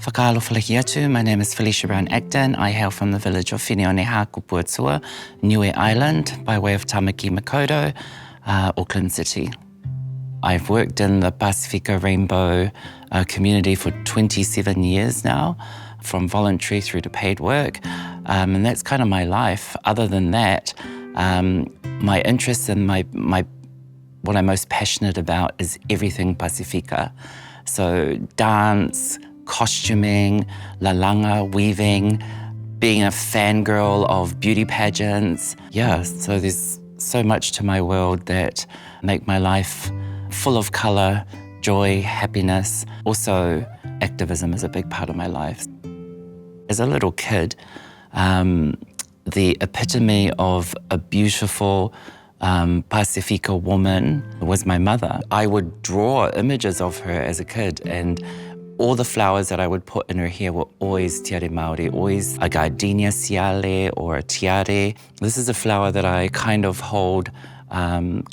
Whakaalofa, my name is Phylesha Brown-Acton. I hail from the village of Whineoneha, Kupuatua, Niue Island, by way of Tamaki Makaurau, Auckland City. I've worked in the Pasifika Rainbow community for 27 years now, from voluntary through to paid work, and that's kind of my life. Other than that, my interests and what I'm most passionate about is everything Pasifika. So dance, costuming, lalanga, weaving, being a fangirl of beauty pageants. Yeah, so there's so much to my world that make my life full of colour, joy, happiness. Also, activism is a big part of my life. As a little kid, the epitome of a beautiful Pasifika woman was my mother. I would draw images of her as a kid, and all the flowers that I would put in her hair were always tiare Māori, always a gardenia ciale or a tiare. This is a flower that I kind of hold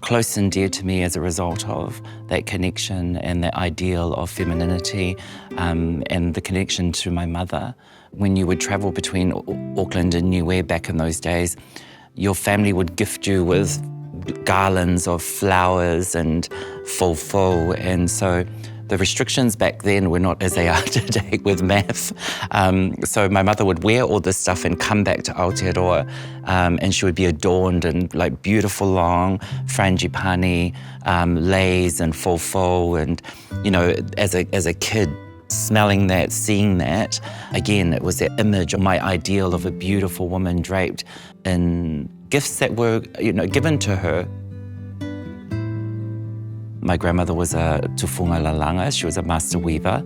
close and dear to me as a result of that connection and the ideal of femininity and the connection to my mother. When you would travel between Auckland and Niue back in those days, your family would gift you with garlands of flowers and fofo, and so the restrictions back then were not as they are today with math. So my mother would wear all this stuff and come back to Aotearoa, and she would be adorned in like beautiful long frangipani, leis and fofo, and you know, as a kid, smelling that, seeing that, again, it was that image of my ideal of a beautiful woman draped in gifts that were, given to her. My grandmother was a tufunga lalanga, she was a master weaver,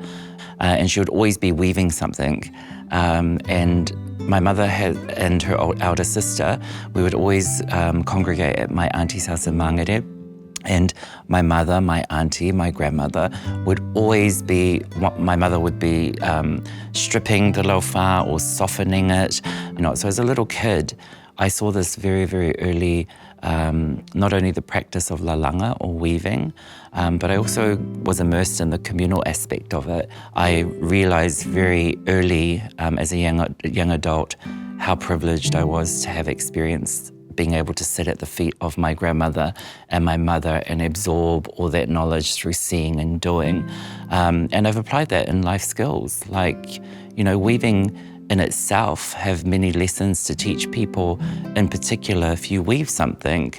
and she would always be weaving something. And my mother and her elder sister, we would always congregate at my auntie's house in Mangere. And my mother, my auntie, my grandmother would always be, my mother would be stripping the lauwha or softening it. So as a little kid, I saw this very, very early, not only the practice of lalanga or weaving, but I also was immersed in the communal aspect of it. I realized very early as a young adult how privileged I was to have experienced being able to sit at the feet of my grandmother and my mother and absorb all that knowledge through seeing and doing. And I've applied that in life skills, like, weaving in itself have many lessons to teach people. In particular, if you weave something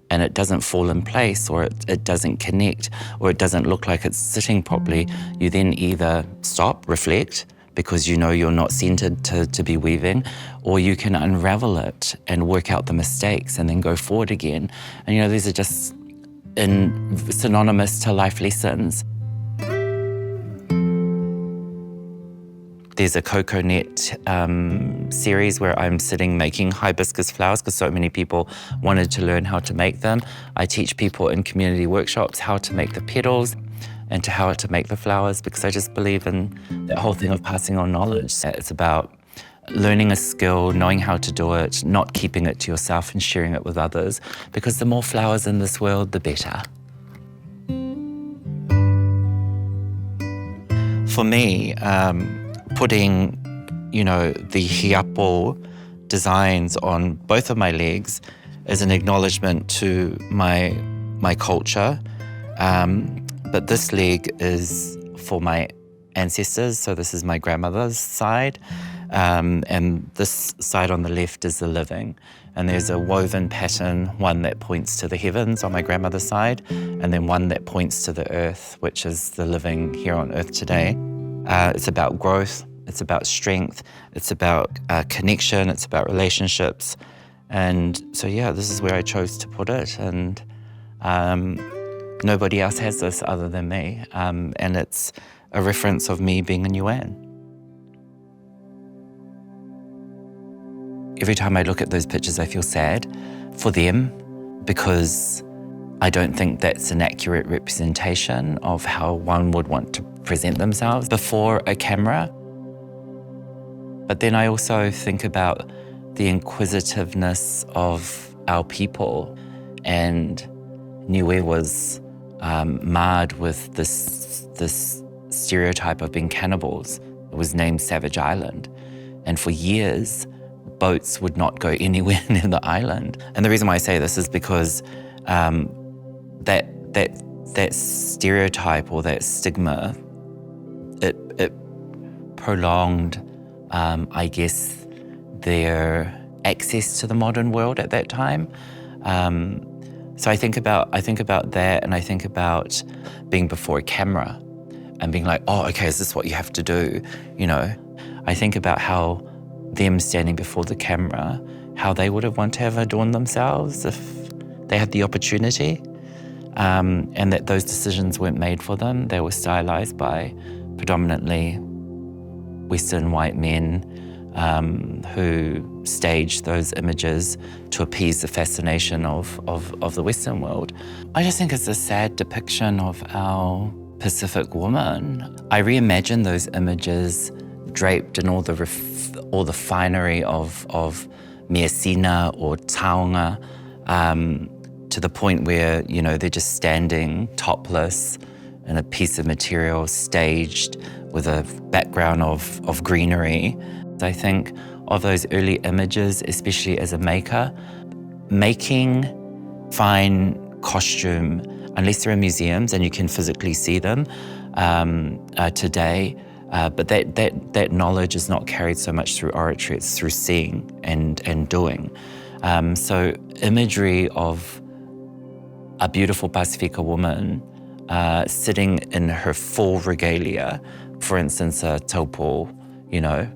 and it doesn't fall in place, or it doesn't connect, or it doesn't look like it's sitting properly, you then either stop, reflect, because you're not centered to be weaving, or you can unravel it and work out the mistakes and then go forward again. And these are just synonymous to life lessons. There's a cocoa net series where I'm sitting making hibiscus flowers because so many people wanted to learn how to make them. I teach people in community workshops how to make the petals and how to make the flowers, because I just believe in that whole thing of passing on knowledge. It's about learning a skill, knowing how to do it, not keeping it to yourself and sharing it with others, because the more flowers in this world, the better. For me, putting, the hiapo designs on both of my legs is an acknowledgement to my culture. But this leg is for my ancestors, so this is my grandmother's side, and this side on the left is the living. And there's a woven pattern, one that points to the heavens on my grandmother's side, and then one that points to the earth, which is the living here on earth today. It's about growth, it's about strength, it's about connection, it's about relationships. And so, yeah, this is where I chose to put it. And nobody else has this other than me, and it's a reference of me being a Niuean. Every time I look at those pictures, I feel sad for them, because I don't think that's an accurate representation of how one would want to present themselves before a camera. But then I also think about the inquisitiveness of our people, and Niue was marred with this stereotype of being cannibals. It was named Savage Island. And for years, boats would not go anywhere near the island. And the reason why I say this is because that stereotype or that stigma, it prolonged, I guess, their access to the modern world at that time. So I think about that, and I think about being before a camera and being like, oh, okay, is this what you have to do? You know, I think about how them standing before the camera, how they would have wanted to have adorned themselves if they had the opportunity, and that those decisions weren't made for them. They were stylized by predominantly Western white men who staged those images to appease the fascination of the Western world. I just think it's a sad depiction of our Pacific woman. I reimagine those images draped in all the finery of Miasina or Taonga, to the point where, you know, they're just standing topless in a piece of material staged with a background of greenery. I think of those early images, especially as a maker, making fine costume, unless they're in museums and you can physically see them today, but that knowledge is not carried so much through oratory, it's through seeing and doing. So imagery of a beautiful Pasifika woman sitting in her full regalia, for instance, a taupo, you know,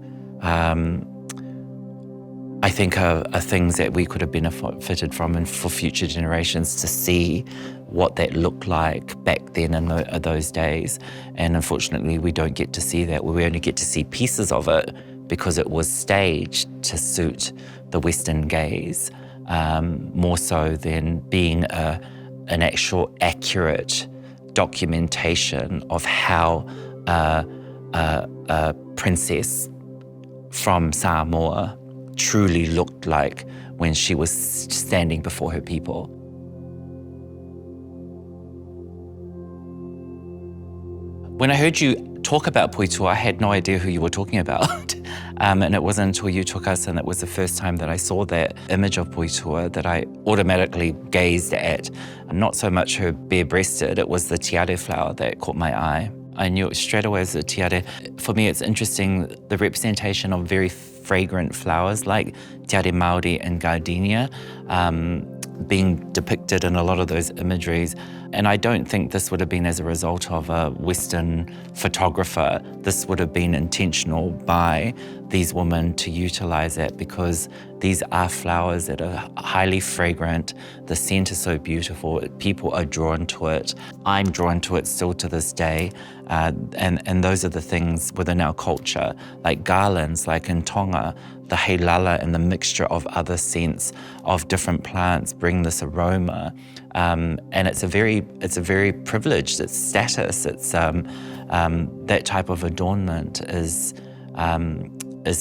I think are things that we could have benefited from and for future generations to see what that looked like back then in those days. And unfortunately, we don't get to see that. We only get to see pieces of it because it was staged to suit the Western gaze, more so than being an actual accurate documentation of how a princess from Samoa truly looked like when she was standing before her people. When I heard you talk about Poitua, I had no idea who you were talking about. And it wasn't until you took us, and it was the first time that I saw that image of Poitua that I automatically gazed at. Not so much her bare-breasted, it was the tiare flower that caught my eye. I knew it straight away as a tiare. For me, it's interesting, the representation of very fragrant flowers like tiare Māori and gardenia being depicted in a lot of those imageries. And I don't think this would have been as a result of a Western photographer. This would have been intentional by these women to utilize it, because these are flowers that are highly fragrant. The scent is so beautiful. People are drawn to it. I'm drawn to it still to this day. And those are the things within our culture, like garlands, like in Tonga, the heilala and the mixture of other scents of different plants bring this aroma. And it's a very privileged, it's status, it's that type of adornment is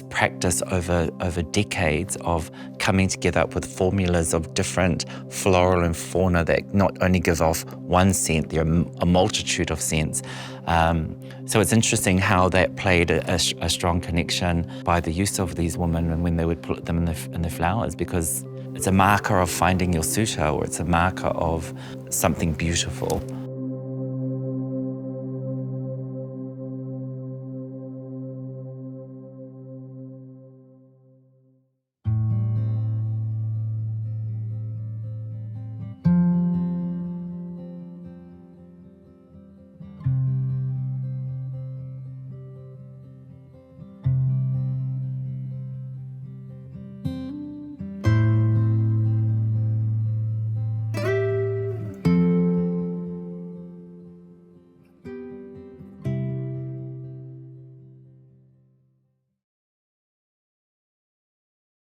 practiced over decades of coming together with formulas of different floral and fauna that not only give off one scent, there are a multitude of scents. So it's interesting how that played a strong connection by the use of these women and when they would put them in the flowers, because it's a marker of finding your suitor, or it's a marker of something beautiful.